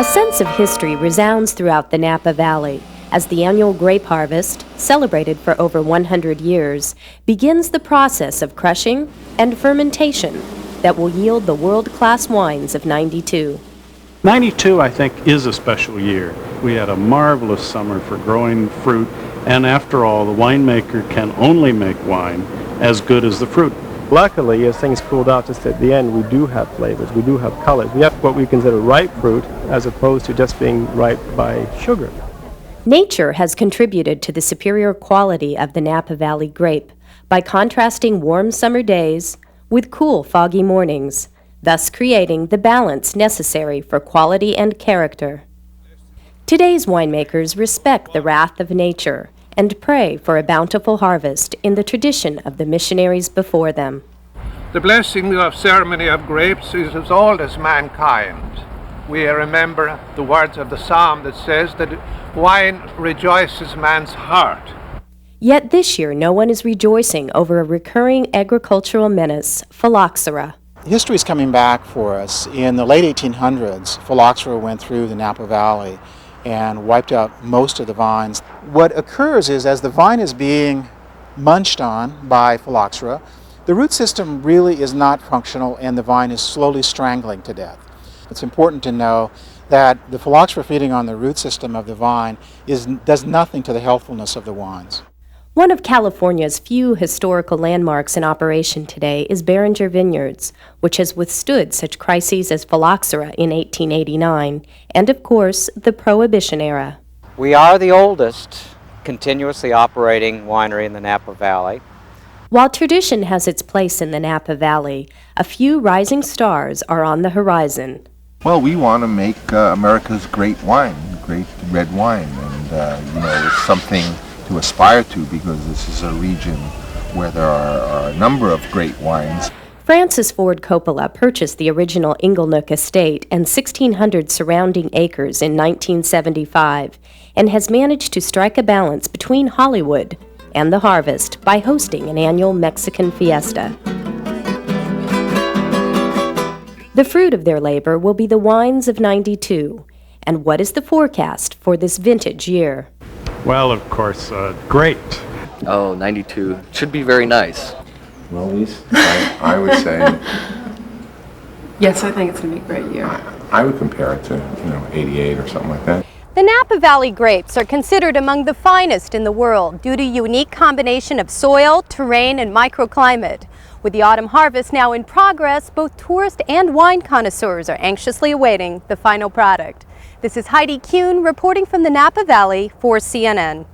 A sense of history resounds throughout the Napa Valley as the annual grape harvest, celebrated for over 100 years, begins the process of crushing and fermentation that will yield the world-class wines of 92. 92, I think, is a special year. We had a marvelous summer for growing fruit, and after all, the winemaker can only make wine as good as the fruit. Luckily, as things cooled off just at the end, we do have flavors, we do have colors. We have what we consider ripe fruit as opposed to just being ripe by sugar. Nature has contributed to the superior quality of the Napa Valley grape by contrasting warm summer days with cool, foggy mornings, thus creating the balance necessary for quality and character. Today's winemakers respect the wrath of nature and pray for a bountiful harvest in the tradition of the missionaries before them. The blessing of ceremony of grapes is as old as mankind. We remember the words of the psalm that says that wine rejoices man's heart. Yet this year no one is rejoicing over a recurring agricultural menace, phylloxera. History is coming back for us. In the late 1800s, phylloxera went through the Napa Valley and wiped out most of the vines. What occurs is, as the vine is being munched on by phylloxera, the root system really is not functional and the vine is slowly strangling to death. It's important to know that the phylloxera feeding on the root system of the vine does nothing to the healthfulness of the wines. One of California's few historical landmarks in operation today is Beringer Vineyards, which has withstood such crises as phylloxera in 1889 and, of course, the Prohibition era. We are the oldest continuously operating winery in the Napa Valley. While tradition has its place in the Napa Valley, a few rising stars are on the horizon. Well, we want to make America's great wine, great red wine, and it's something to aspire to because this is a region where there are a number of great wines. Francis Ford Coppola purchased the original Inglenook estate and 1,600 surrounding acres in 1975 and has managed to strike a balance between Hollywood and the harvest by hosting an annual Mexican fiesta. The fruit of their labor will be the wines of 92. And what is the forecast for this vintage year? Well, of course, great. Oh, 92. Should be very nice. Well, Lise, I would say... Yes, I think it's going to be a great year. I would compare it to, 88 or something like that. The Napa Valley grapes are considered among the finest in the world due to a unique combination of soil, terrain, and microclimate. With the autumn harvest now in progress, both tourist and wine connoisseurs are anxiously awaiting the final product. This is Heidi Kuhn reporting from the Napa Valley for CNN.